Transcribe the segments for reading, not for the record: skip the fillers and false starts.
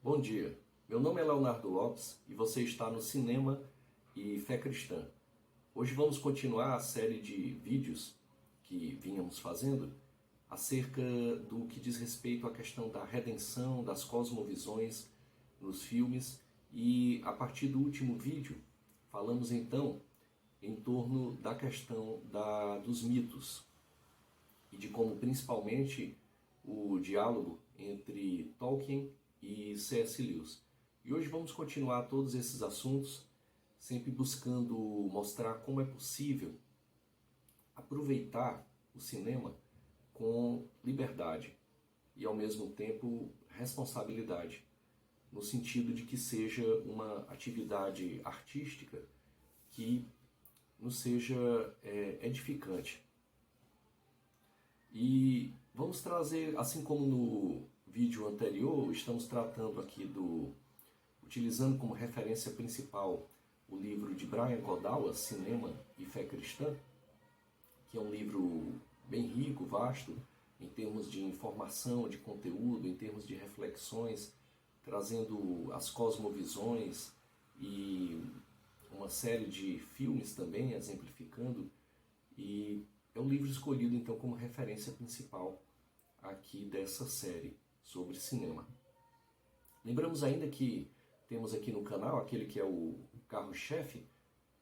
Bom dia, meu nome é Leonardo Lopes e você está no Cinema e Fé Cristã. Hoje vamos continuar a série de vídeos que vínhamos fazendo acerca do que diz respeito à questão da redenção, das cosmovisões nos filmes, e a partir do último vídeo falamos então em torno da questão dos mitos e de como principalmente o diálogo entre Tolkien e C.S. Lewis. E hoje vamos continuar todos esses assuntos, sempre buscando mostrar como é possível aproveitar o cinema com liberdade e ao mesmo tempo responsabilidade, no sentido de que seja uma atividade artística que nos seja edificante. E vamos trazer, assim como no vídeo anterior, estamos tratando aqui utilizando como referência principal o livro de Brian Godawa, Cinema e Fé Cristã, que é um livro bem rico, vasto, em termos de informação, de conteúdo, em termos de reflexões, trazendo as cosmovisões e uma série de filmes também, exemplificando, e é o livro escolhido então como referência principal aqui dessa série sobre cinema. Lembramos ainda que temos aqui no canal aquele que é o carro-chefe,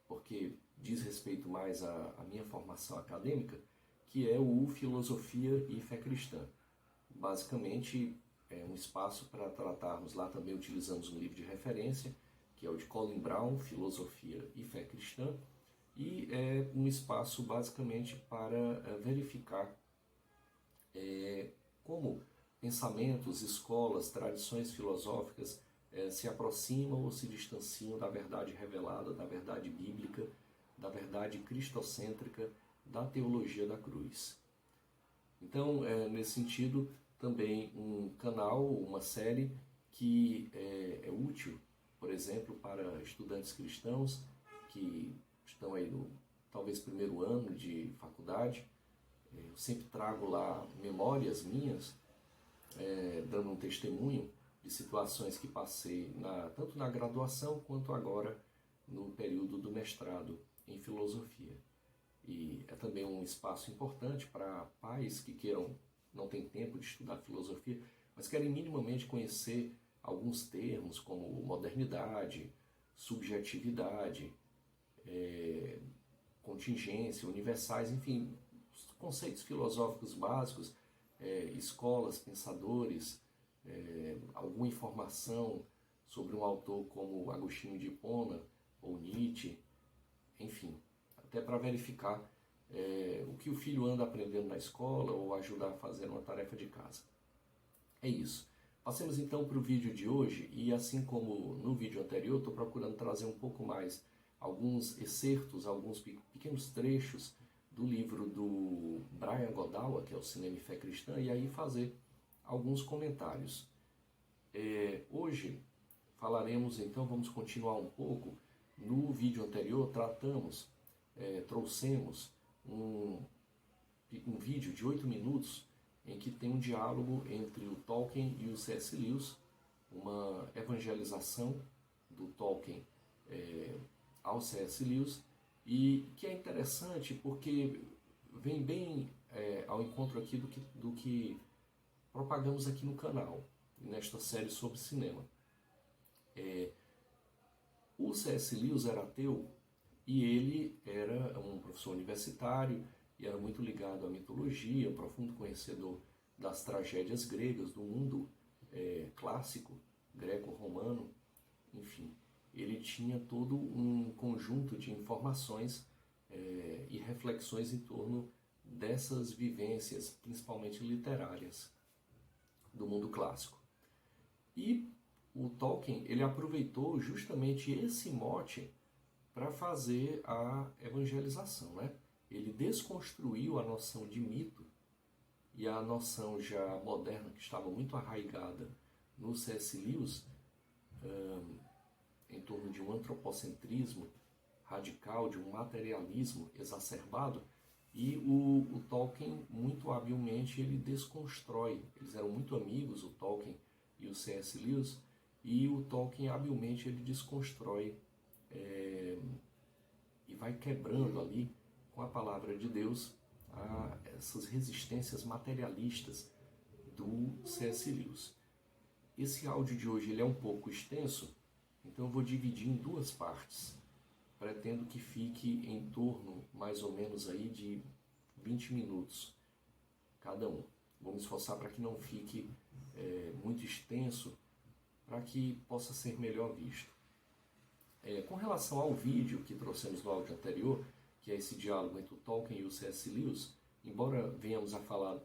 porque diz respeito mais à minha formação acadêmica, que é o Filosofia e Fé Cristã. Basicamente é um espaço para tratarmos, lá também utilizamos um livro de referência, que é o de Colin Brown, Filosofia e Fé Cristã, e é um espaço basicamente para verificar como pensamentos, escolas, tradições filosóficas se aproximam ou se distanciam da verdade revelada, da verdade bíblica, da verdade cristocêntrica, da teologia da cruz. Então, nesse sentido, também um canal, uma série que é útil, por exemplo, para estudantes cristãos que estão aí no talvez primeiro ano de faculdade. Eu sempre trago lá memórias minhas, dando um testemunho de situações que passei tanto na graduação quanto agora no período do mestrado em filosofia. E é também um espaço importante para pais que não têm tempo de estudar filosofia, mas querem minimamente conhecer alguns termos como modernidade, subjetividade, contingência, universais, enfim, os conceitos filosóficos básicos, escolas, pensadores, alguma informação sobre um autor como Agostinho de Hipona ou Nietzsche, enfim, até para verificar o que o filho anda aprendendo na escola ou ajudar a fazer uma tarefa de casa. É isso. Passemos então para o vídeo de hoje, e assim como no vídeo anterior, estou procurando trazer um pouco mais alguns excertos, alguns pequenos trechos do livro do Brian Godawa, que é o Cinema e Fé Cristã, e aí fazer alguns comentários. Hoje falaremos então, vamos continuar um pouco. No vídeo anterior trouxemos um vídeo de 8 minutos em que tem um diálogo entre o Tolkien e o C.S. Lewis, uma evangelização do Tolkien ao C.S. Lewis, e que é interessante porque vem bem ao encontro aqui do que propagamos aqui no canal, nesta série sobre cinema. O C.S. Lewis era ateu e ele era um professor universitário e era muito ligado à mitologia, um profundo conhecedor das tragédias gregas, do mundo clássico, greco-romano, enfim. Ele tinha todo um conjunto de informações e reflexões em torno dessas vivências, principalmente literárias, do mundo clássico. E o Tolkien, ele aproveitou justamente esse mote para fazer a evangelização, né? Ele desconstruiu a noção de mito e a noção já moderna, que estava muito arraigada no C.S. Lewis, em torno de um antropocentrismo radical, de um materialismo exacerbado, e o Tolkien, muito habilmente, ele desconstrói. Eles eram muito amigos, o Tolkien e o C.S. Lewis, e o Tolkien habilmente ele desconstrói e vai quebrando ali com a palavra de Deus essas resistências materialistas do C.S. Lewis. Esse áudio de hoje ele é um pouco extenso, então eu vou dividir em duas partes. Pretendo que fique em torno, mais ou menos, aí de 20 minutos cada um. Vou me esforçar para que não fique muito extenso, para que possa ser melhor visto. Com relação ao vídeo que trouxemos no áudio anterior, que é esse diálogo entre o Tolkien e o C.S. Lewis, embora venhamos a falar,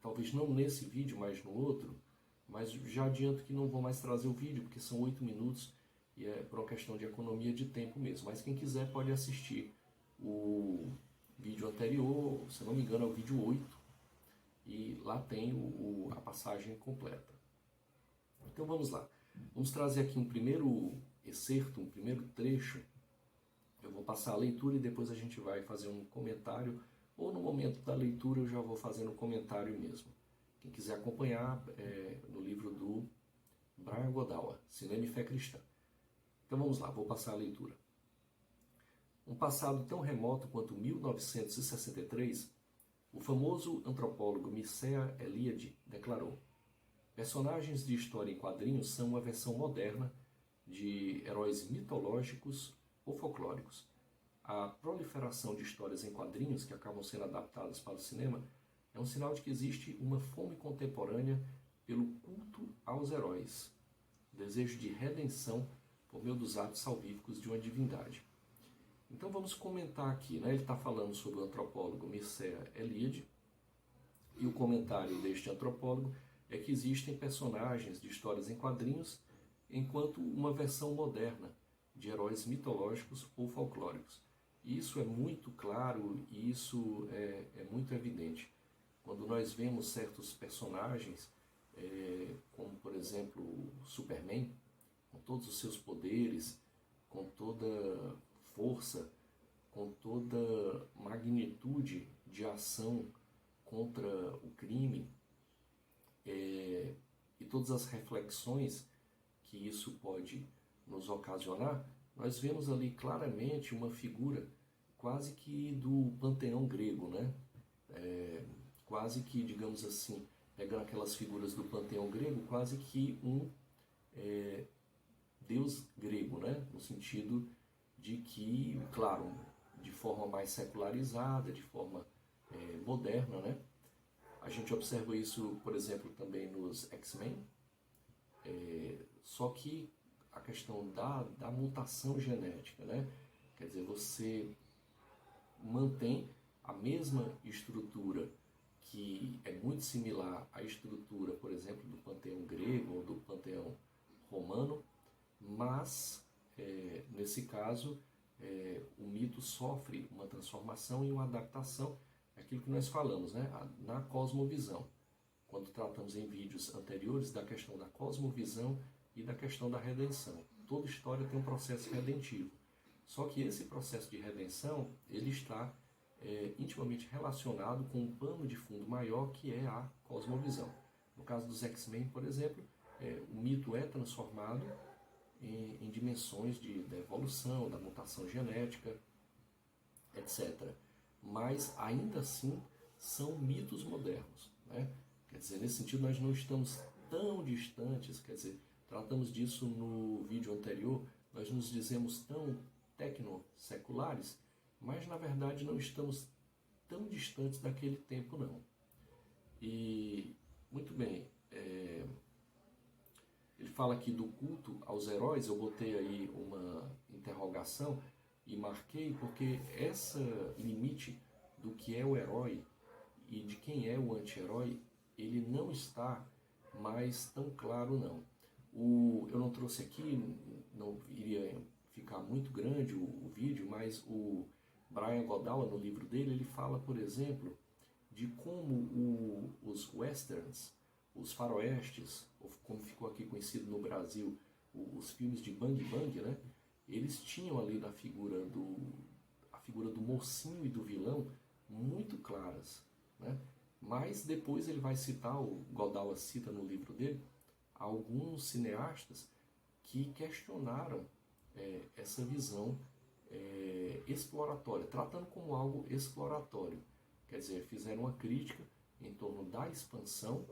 talvez não nesse vídeo, mas no outro, mas já adianto que não vou mais trazer o vídeo, porque são 8 minutos e é por uma questão de economia de tempo mesmo. Mas quem quiser pode assistir o vídeo anterior, se não me engano é o vídeo 8, e lá tem a passagem completa. Então vamos lá. Vamos trazer aqui um primeiro excerto, um primeiro trecho. Eu vou passar a leitura e depois a gente vai fazer um comentário, ou no momento da leitura eu já vou fazendo um comentário mesmo. Quem quiser acompanhar, no livro do Brian Godawa, Cinema e Fé Cristã. Então vamos lá, vou passar a leitura. Um passado tão remoto quanto 1963, o famoso antropólogo Mircea Eliade declarou: personagens de história em quadrinhos são uma versão moderna de heróis mitológicos ou folclóricos. A proliferação de histórias em quadrinhos que acabam sendo adaptadas para o cinema é um sinal de que existe uma fome contemporânea pelo culto aos heróis, desejo de redenção por meio dos atos salvíficos de uma divindade. Então vamos comentar aqui, né? Ele está falando sobre o antropólogo Mircea Eliade, e o comentário deste antropólogo é que existem personagens de histórias em quadrinhos enquanto uma versão moderna de heróis mitológicos ou folclóricos. Isso é muito claro e isso é muito evidente. Quando nós vemos certos personagens, como por exemplo o Superman, com todos os seus poderes, com toda força, com toda magnitude de ação contra o crime, e todas as reflexões que isso pode nos ocasionar, nós vemos ali claramente uma figura quase que do panteão grego, né? Quase que, digamos assim, pegando aquelas figuras do panteão grego, quase que um deus grego, né? No sentido de que, claro, de forma mais secularizada, de forma moderna, né? A gente observa isso, por exemplo, também nos X-Men, só que a questão da mutação genética, né? Quer dizer, você mantém a mesma estrutura que é muito similar à estrutura, por exemplo, do panteão grego ou do panteão romano, mas, nesse caso, o mito sofre uma transformação e uma adaptação, aquilo que nós falamos, né? Na cosmovisão, quando tratamos em vídeos anteriores da questão da cosmovisão e da questão da redenção. Toda história tem um processo redentivo. Só que esse processo de redenção, ele está intimamente relacionado com um pano de fundo maior, que é a cosmovisão. No caso dos X-Men, por exemplo, o mito é transformado em dimensões da evolução, da mutação genética, etc. Mas, ainda assim, são mitos modernos, né? Quer dizer, nesse sentido, nós não estamos tão distantes, quer dizer, tratamos disso no vídeo anterior, nós nos dizemos tão tecno-seculares, mas, na verdade, não estamos tão distantes daquele tempo, não. E, muito bem, ele fala aqui do culto aos heróis, eu botei aí uma interrogação e marquei porque esse limite do que é o herói e de quem é o anti-herói, ele não está mais tão claro, não. Eu não trouxe aqui, não iria ficar muito grande o vídeo, mas o Brian Godawa, no livro dele, ele fala, por exemplo, de como os westerns, os faroestes, ou como ficou aqui conhecido no Brasil, os filmes de Bang Bang, né? Eles tinham ali a figura do mocinho e do vilão muito claras, né? Mas depois ele vai citar, o Godawa cita no livro dele, alguns cineastas que questionaram essa visão exploratória, tratando como algo exploratório. Quer dizer, fizeram uma crítica em torno da expansão,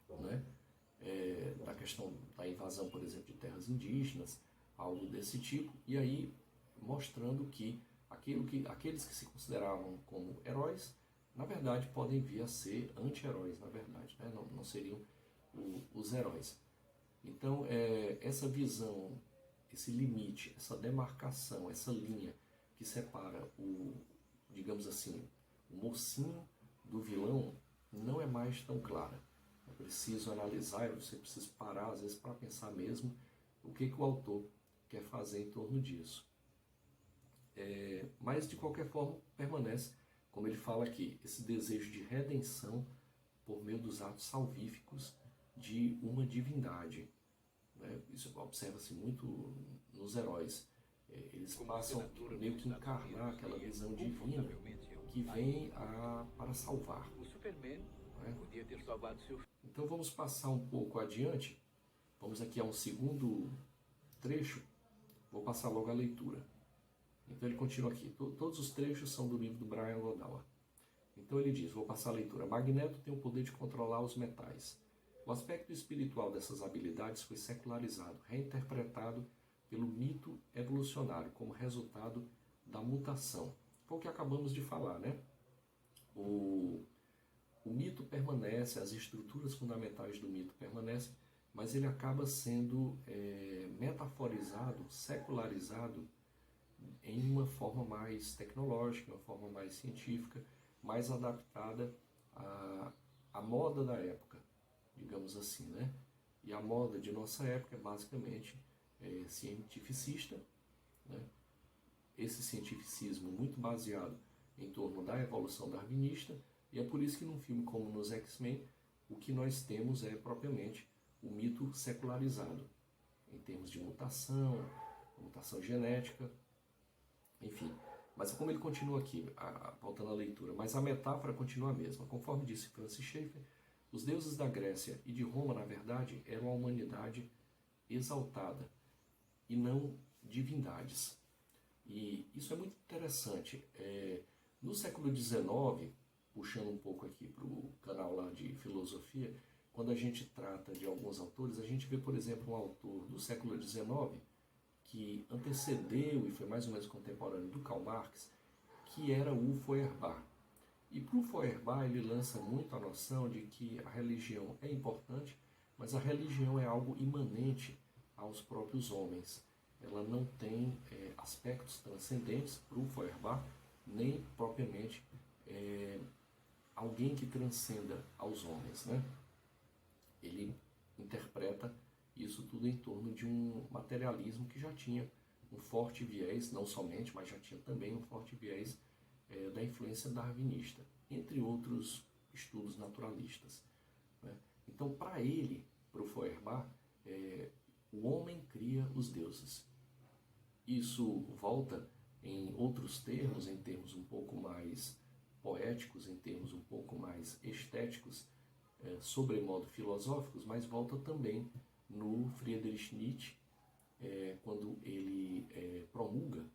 né, da questão da invasão, por exemplo, de terras indígenas, algo desse tipo, e aí mostrando que aqueles que se consideravam como heróis, na verdade, podem vir a ser anti-heróis, na verdade, né? Não seriam os heróis. Então, essa visão, esse limite, essa demarcação, essa linha que separa digamos assim, o mocinho do vilão, não é mais tão clara. É preciso analisar, você precisa parar, às vezes, para pensar mesmo o que o autor quer fazer em torno disso. Mas, de qualquer forma, permanece, como ele fala aqui, esse desejo de redenção por meio dos atos salvíficos de uma divindade. Isso observa-se muito nos heróis. Eles passam meio que encarnar aquela visão divina que vem para salvar. O Superman podia ter salvado seu filho. Então vamos passar um pouco adiante. Vamos aqui a um segundo trecho. Vou passar logo a leitura. Então ele continua aqui. Todos os trechos são do livro do Brian Godawa. Então ele diz, vou passar a leitura. Magneto tem o poder de controlar os metais. O aspecto espiritual dessas habilidades foi secularizado, reinterpretado pelo mito evolucionário como resultado da mutação. Foi o que acabamos de falar, né? O mito permanece, as estruturas fundamentais do mito permanecem, mas ele acaba sendo metaforizado, secularizado em uma forma mais tecnológica, uma forma mais científica, mais adaptada à moda da época, digamos assim, né? E a moda de nossa época é basicamente cientificista, né? Esse cientificismo muito baseado em torno da evolução darwinista, e é por isso que num filme como nos X-Men, o que nós temos é propriamente o mito secularizado, em termos de mutação genética, enfim. Mas como ele continua aqui, voltando à leitura, mas a metáfora continua a mesma. Conforme disse Francis Schaeffer, os deuses da Grécia e de Roma, na verdade, eram a humanidade exaltada e não divindades. E isso é muito interessante. No século XIX, puxando um pouco aqui para o canal lá de filosofia, quando a gente trata de alguns autores, a gente vê, por exemplo, um autor do século XIX que antecedeu e foi mais ou menos contemporâneo do Karl Marx, que era o Feuerbach. E para o Feuerbach ele lança muito a noção de que a religião é importante, mas a religião é algo imanente aos próprios homens. Ela não tem aspectos transcendentes para o Feuerbach, nem propriamente alguém que transcenda aos homens, né? Ele interpreta isso tudo em torno de um materialismo que já tinha um forte viés, não somente, mas já tinha também um forte viés da influência darwinista, entre outros estudos naturalistas, né? Então, para ele, para o Feuerbach, o homem cria os deuses. Isso volta em outros termos, em termos um pouco mais poéticos, em termos um pouco mais estéticos, sobremodo filosóficos, mas volta também no Friedrich Nietzsche, quando ele promulga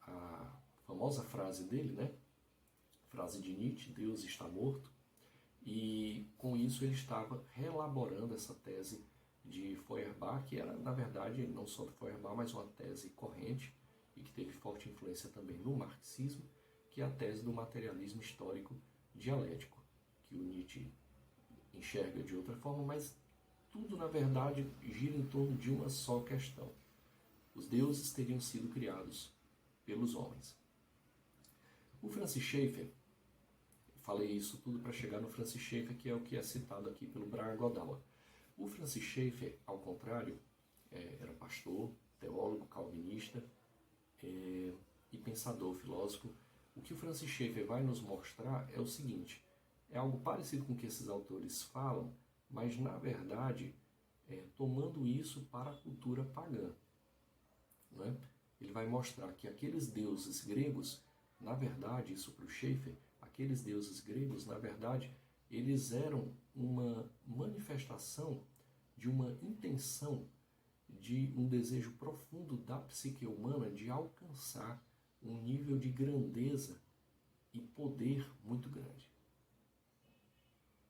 a famosa frase dele, né? Frase de Nietzsche, Deus está morto, e com isso ele estava reelaborando essa tese de Feuerbach, que era, na verdade, não só do Feuerbach, mas uma tese corrente e que teve forte influência também no marxismo, que é a tese do materialismo histórico dialético, que o Nietzsche enxerga de outra forma, mas tudo, na verdade, gira em torno de uma só questão. Os deuses teriam sido criados pelos homens. O Francis Schaeffer, falei isso tudo para chegar no Francis Schaeffer, que é o que é citado aqui pelo Brian Godawa. O Francis Schaeffer, ao contrário, era pastor, teólogo, calvinista e pensador, filósofo. O que o Francis Schaeffer vai nos mostrar é o seguinte: é algo parecido com o que esses autores falam, mas, na verdade, tomando isso para a cultura pagã, né? Ele vai mostrar que aqueles deuses gregos, na verdade, isso para o Schaeffer, aqueles deuses gregos, na verdade, eles eram uma manifestação de uma intenção, de um desejo profundo da psique humana de alcançar um nível de grandeza e poder muito grande.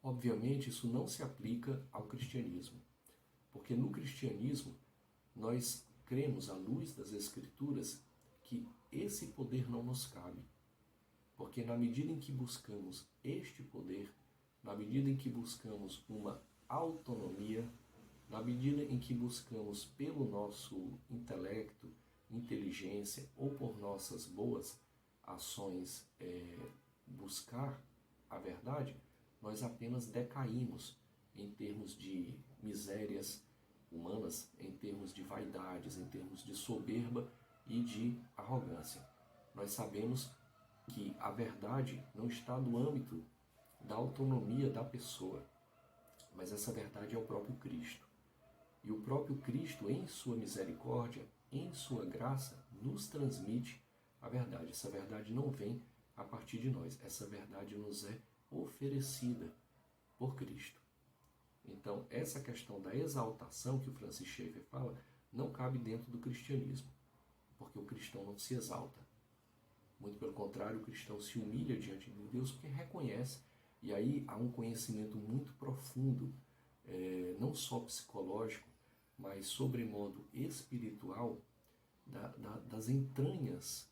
Obviamente, isso não se aplica ao cristianismo, porque no cristianismo nós cremos, à luz das Escrituras, que esse poder não nos cabe. Porque na medida em que buscamos este poder, na medida em que buscamos uma autonomia, na medida em que buscamos pelo nosso intelecto, inteligência ou por nossas boas ações buscar a verdade, nós apenas decaímos em termos de misérias humanas, em termos de vaidades, em termos de soberba e de arrogância. Nós sabemos que a verdade não está no âmbito da autonomia da pessoa, mas essa verdade é o próprio Cristo. E o próprio Cristo, em sua misericórdia, em sua graça, nos transmite a verdade. Essa verdade não vem a partir de nós, essa verdade nos é oferecida por Cristo. Então, essa questão da exaltação que o Francis Schaeffer fala, não cabe dentro do cristianismo, porque o cristão não se exalta. Muito pelo contrário, o cristão se humilha diante de Deus porque reconhece, e aí há um conhecimento muito profundo, não só psicológico, mas sobremodo espiritual, das entranhas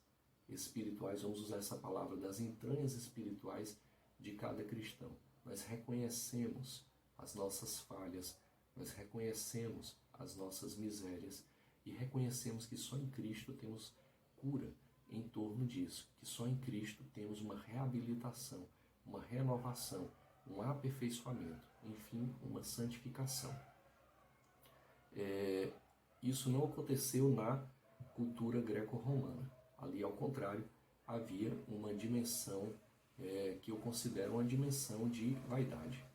espirituais, vamos usar essa palavra, das entranhas espirituais de cada cristão. Nós reconhecemos as nossas falhas, nós reconhecemos as nossas misérias e reconhecemos que só em Cristo temos cura em torno disso, que só em Cristo temos uma reabilitação, uma renovação, um aperfeiçoamento, enfim, uma santificação. Isso não aconteceu na cultura greco-romana. Ali, ao contrário, havia uma dimensão que eu considero uma dimensão de vaidade.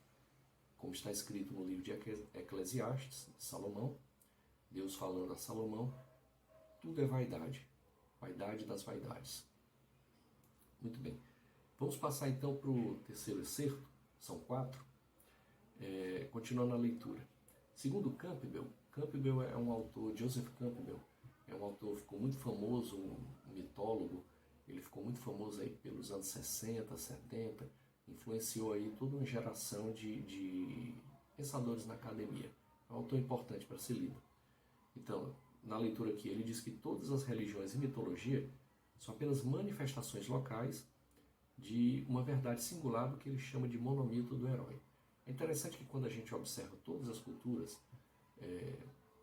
Como está escrito no livro de Eclesiastes, de Salomão, Deus falando a Salomão, tudo é vaidade, vaidade das vaidades. Muito bem. Vamos passar então para o terceiro excerto, são 4, continuando a leitura. Segundo Campbell é um autor, Joseph Campbell, é um autor que ficou muito famoso, um mitólogo, ele ficou muito famoso aí pelos anos 60, 70, influenciou aí toda uma geração de pensadores na academia. É um autor importante para ser lido. Então, na leitura aqui, ele diz que todas as religiões e mitologia são apenas manifestações locais de uma verdade singular do que ele chama de monomito do herói. É interessante que quando a gente observa todas as culturas,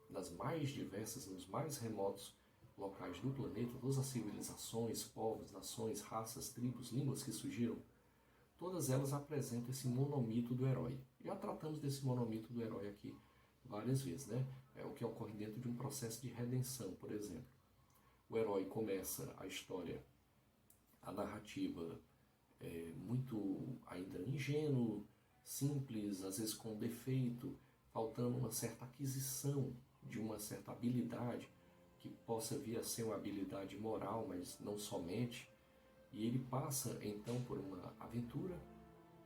nas mais diversas, nos mais remotos locais do planeta, todas as civilizações, povos, nações, raças, tribos, línguas que surgiram, todas elas apresentam esse monomito do herói. Já tratamos desse monomito do herói aqui várias vezes, né? É o que ocorre dentro de um processo de redenção, por exemplo. O herói começa a história, a narrativa, muito ainda ingênuo, simples, às vezes com defeito, faltando uma certa aquisição de uma certa habilidade, que possa vir a ser uma habilidade moral, mas não somente. E ele passa então por uma aventura,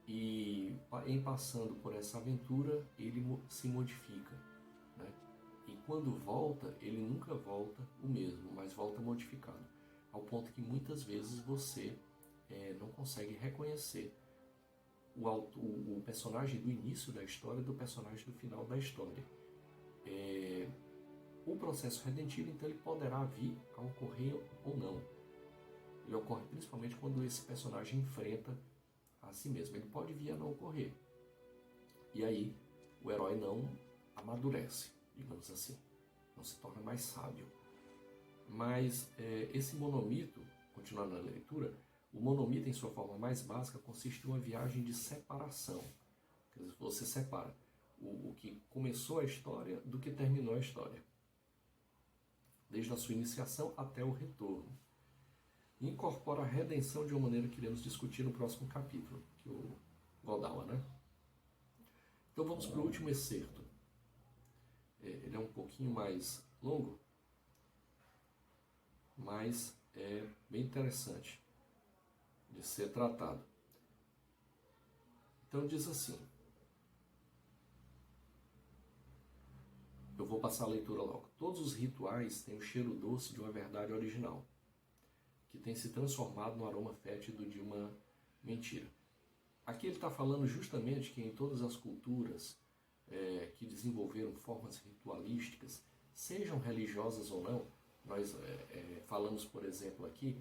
e em passando por essa aventura, ele se modifica, né? E quando volta, ele nunca volta o mesmo, mas volta modificado, ao ponto que muitas vezes você não consegue reconhecer o personagem do início da história do personagem do final da história. O processo redentivo, então, ele poderá vir a ocorrer ou não. Ele ocorre principalmente quando esse personagem enfrenta a si mesmo. Ele pode vir a não ocorrer. E aí o herói não amadurece, digamos assim. Não se torna mais sábio. Mas esse monomito, continuando na leitura, o monomito em sua forma mais básica consiste em uma viagem de separação. Quer dizer, você separa o que começou a história do que terminou a história. Desde a sua iniciação até o retorno. E incorpora a redenção de uma maneira que iremos discutir no próximo capítulo, que o Godawa, né? Então vamos para o último excerto. Ele é um pouquinho mais longo, mas é bem interessante de ser tratado. Então diz assim: Eu vou passar a leitura logo. Todos os rituais têm o cheiro doce de uma verdade original, que tem se transformado no aroma fétido de uma mentira. Aqui ele está falando justamente que em todas as culturas que desenvolveram formas ritualísticas, sejam religiosas ou não, nós falamos, por exemplo, aqui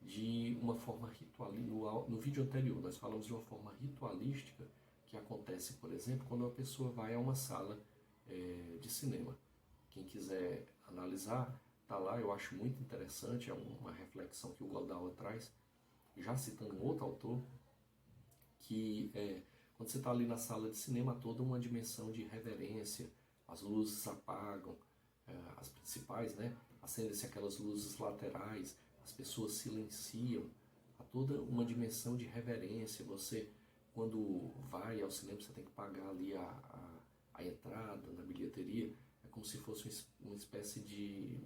de uma forma ritualística. No vídeo anterior, nós falamos de uma forma ritualística que acontece, por exemplo, quando uma pessoa vai a uma sala de cinema. Quem quiser analisar, está lá, eu acho muito interessante, é uma reflexão que o Godawa traz, já citando um outro autor, que quando você está ali na sala de cinema, há toda uma dimensão de reverência, as luzes apagam, as principais, né? Acendem-se aquelas luzes laterais, as pessoas silenciam, há toda uma dimensão de reverência. Você, quando vai ao cinema, você tem que pagar ali a entrada na bilheteria, é como se fosse uma espécie de...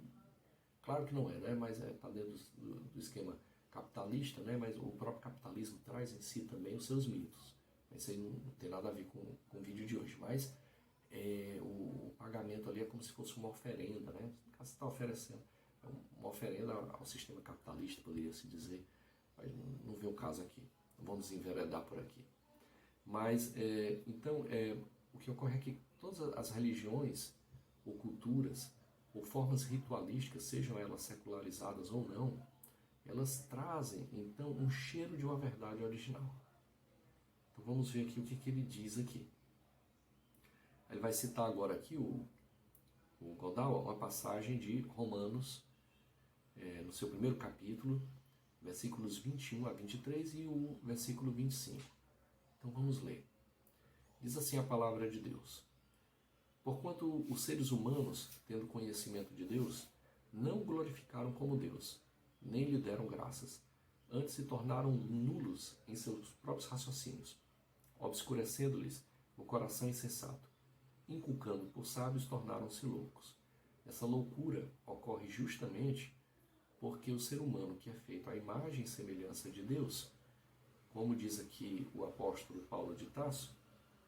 Claro que não é, né? Mas está dentro do esquema capitalista, né? Mas o próprio capitalismo traz em si também os seus mitos. Isso aí não tem nada a ver com o vídeo de hoje, mas o pagamento ali é como se fosse uma oferenda, né? Você está oferecendo uma oferenda ao sistema capitalista, poderia-se dizer, mas não vê o caso aqui, não vamos enveredar por aqui. Mas, então, o que ocorre é que todas as religiões ou culturas ou formas ritualísticas, sejam elas secularizadas ou não, elas trazem, então, um cheiro de uma verdade original. Então vamos ver aqui o que ele diz aqui. Ele vai citar agora aqui, o Godawa, uma passagem de Romanos, no seu primeiro capítulo, versículos 21 a 23 e o versículo 25. Então vamos ler. Diz assim a palavra de Deus: Porquanto os seres humanos, tendo conhecimento de Deus, não o glorificaram como Deus, nem lhe deram graças, antes se tornaram nulos em seus próprios raciocínios, obscurecendo-lhes o coração insensato, inculcando por sábios, tornaram-se loucos. Essa loucura ocorre justamente porque o ser humano, que é feito à imagem e semelhança de Deus, como diz aqui o apóstolo Paulo de Tarso,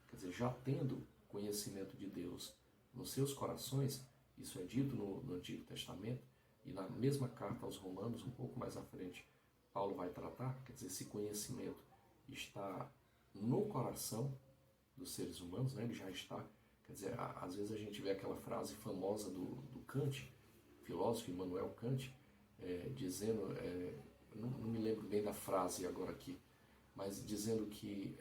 quer dizer, já tendo conhecimento de Deus nos seus corações, isso é dito no Antigo Testamento, e na mesma carta aos Romanos, um pouco mais à frente, Paulo vai tratar, quer dizer, esse conhecimento está no coração dos seres humanos, né? Ele já está, quer dizer, às vezes a gente vê aquela frase famosa do Kant, filósofo Immanuel Kant, dizendo, não me lembro bem da frase agora aqui, mas dizendo que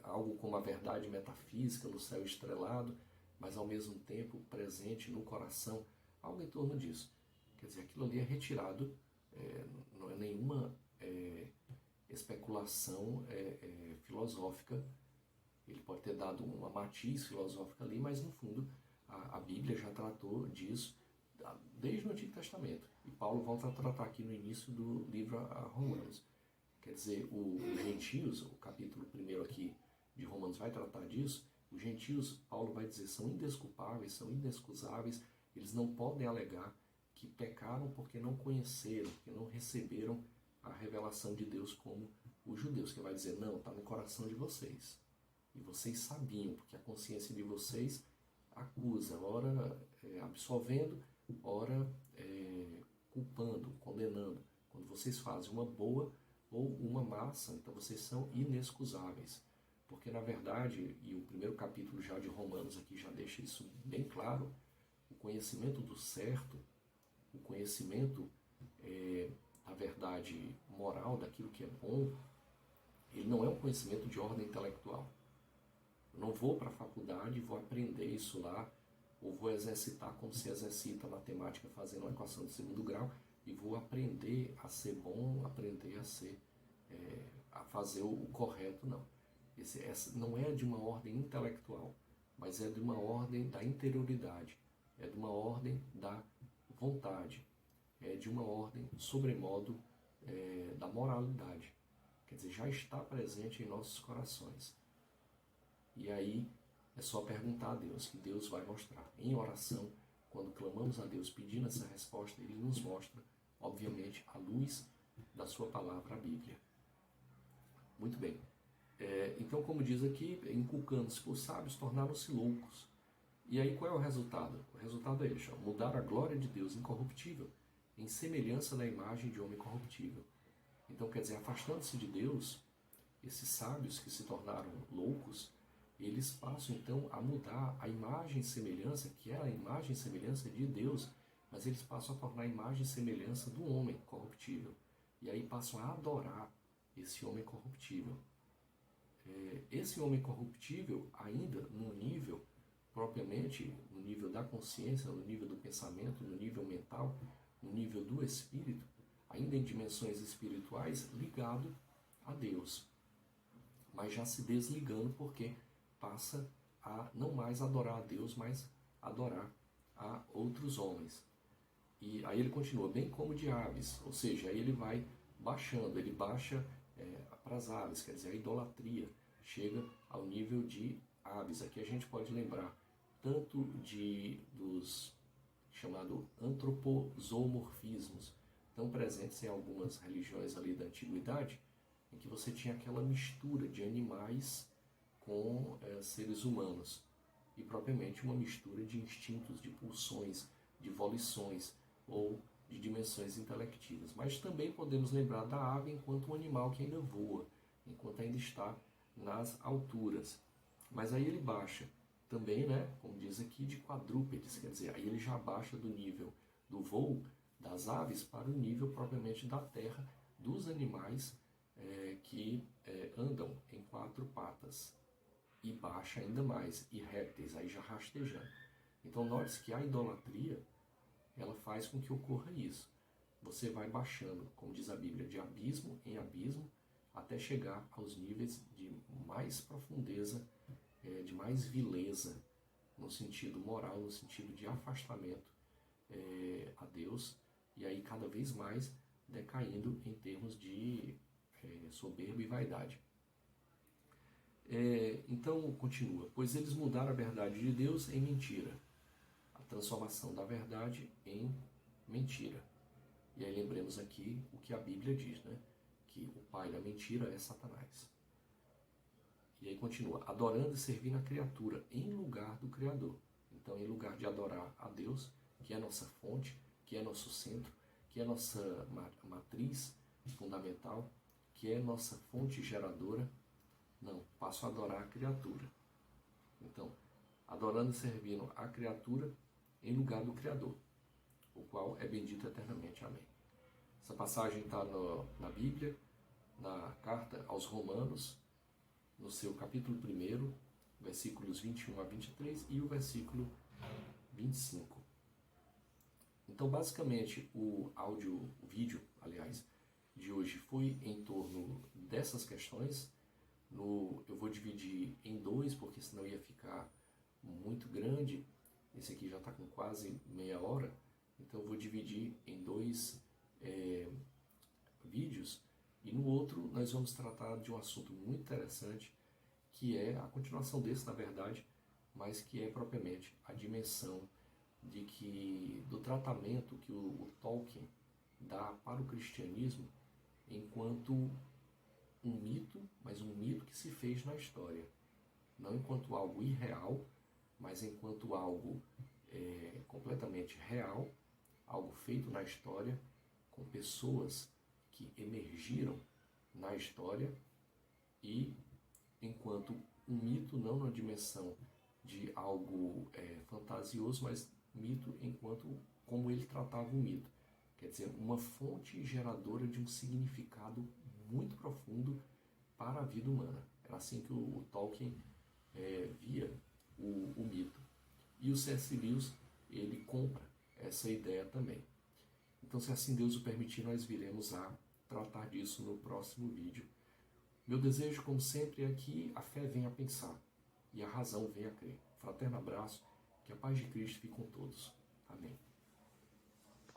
algo como a verdade metafísica no céu estrelado, mas ao mesmo tempo presente no coração, algo em torno disso. Quer dizer, aquilo ali é retirado, não é nenhuma especulação filosófica. Ele pode ter dado uma matiz filosófica ali, mas no fundo a Bíblia já tratou disso desde o Antigo Testamento. E Paulo volta a tratar aqui no início do livro a Romanos. Quer dizer, os gentios, o capítulo 1 aqui de Romanos vai tratar disso. Os gentios, Paulo vai dizer, são indesculpáveis, são inexcusáveis, eles não podem alegar que pecaram porque não conheceram, porque não receberam a revelação de Deus como os judeus, que vai dizer, não, está no coração de vocês. E vocês sabiam, porque a consciência de vocês acusa, ora absolvendo, ora culpando, condenando. Quando vocês fazem uma boa ou uma má ação, então vocês são inexcusáveis. Porque, na verdade, e o primeiro capítulo já de Romanos aqui já deixa isso bem claro, o conhecimento do certo, o conhecimento da verdade moral, daquilo que é bom, ele não é um conhecimento de ordem intelectual. Eu não vou para a faculdade e vou aprender isso lá, ou vou exercitar como se exercita a matemática fazendo uma equação de segundo grau, e vou aprender a ser bom, aprender a fazer o correto, não. Essa não é de uma ordem intelectual, mas é de uma ordem da interioridade, é de uma ordem da vontade, é de uma ordem, sobremodo, da moralidade. Quer dizer, já está presente em nossos corações. E aí é só perguntar a Deus, que Deus vai mostrar. Em oração, quando clamamos a Deus pedindo essa resposta, Ele nos mostra, obviamente, a luz da sua palavra, a Bíblia. Muito bem. Então, como diz aqui, inculcando-se por sábios, tornaram-se loucos. E aí qual é o resultado? O resultado é este, ó, mudar a glória de Deus incorruptível em semelhança da imagem de homem corruptível. Então, quer dizer, afastando-se de Deus, esses sábios que se tornaram loucos, eles passam então a mudar a imagem e semelhança, que era a imagem e semelhança de Deus, mas eles passam a tornar a imagem e semelhança do homem corruptível. E aí passam a adorar esse homem corruptível. Esse homem corruptível, ainda no nível, propriamente, no nível da consciência, no nível do pensamento, no nível mental, no nível do espírito, ainda em dimensões espirituais, ligado a Deus. Mas já se desligando porque passa a não mais adorar a Deus, mas adorar a outros homens. E aí ele continua, bem como de aves, ou seja, aí ele vai baixando, ele baixa para as aves, quer dizer, a idolatria chega ao nível de aves. Aqui a gente pode lembrar tanto dos chamados antropozoomorfismos, tão presentes em algumas religiões ali da antiguidade, em que você tinha aquela mistura de animais com seres humanos, e propriamente uma mistura de instintos, de pulsões, de volições ou de dimensões intelectivas. Mas também podemos lembrar da ave enquanto um animal que ainda voa, enquanto ainda está nas alturas. Mas aí ele baixa também, né, como diz aqui, de quadrúpedes, quer dizer, aí ele já baixa do nível do voo das aves para o nível propriamente da terra, dos animais que andam em quatro patas, e baixa ainda mais, e répteis, aí já rastejando. Então note que a idolatria, ela faz com que ocorra isso. Você vai baixando, como diz a Bíblia, de abismo em abismo, até chegar aos níveis de mais profundeza, de mais vileza, no sentido moral, no sentido de afastamento a Deus, e aí cada vez mais decaindo em termos de soberba e vaidade. Então, continua, pois eles mudaram a verdade de Deus em mentira, a transformação da verdade em mentira. E aí lembremos aqui o que a Bíblia diz, né? Que o pai da mentira é Satanás. E aí continua, adorando e servindo a criatura em lugar do Criador. Então, em lugar de adorar a Deus, que é nossa fonte, que é nosso centro, que é nossa matriz fundamental, que é nossa fonte geradora, não, passo a adorar a criatura. Então, adorando e servindo a criatura em lugar do Criador, o qual é bendito eternamente. Amém. Essa passagem está na Bíblia, na carta aos Romanos, no seu capítulo 1, versículos 21 a 23 e o versículo 25. Então, basicamente, o vídeo, aliás, de hoje foi em torno dessas questões. Eu vou dividir em dois, porque senão ia ficar muito grande. Esse aqui já está com quase meia hora, então eu vou dividir em dois vídeos. E no outro nós vamos tratar de um assunto muito interessante, que é a continuação desse, na verdade, mas que é propriamente a dimensão do tratamento que o Tolkien dá para o cristianismo enquanto um mito, mas um mito que se fez na história. Não enquanto algo irreal, mas enquanto algo completamente real, algo feito na história, com pessoas que emergiram na história, e enquanto um mito não na dimensão de algo fantasioso, mas mito enquanto como ele tratava o mito. Quer dizer, uma fonte geradora de um significado muito profundo para a vida humana. Era assim que o Tolkien via o mito. E o C.S. Lewis, ele compra essa ideia também. Então, se assim Deus o permitir, nós viremos a tratar disso no próximo vídeo. Meu desejo, como sempre, é que a fé venha a pensar e a razão venha a crer. Fraterno abraço, que a paz de Cristo fique com todos. Amém.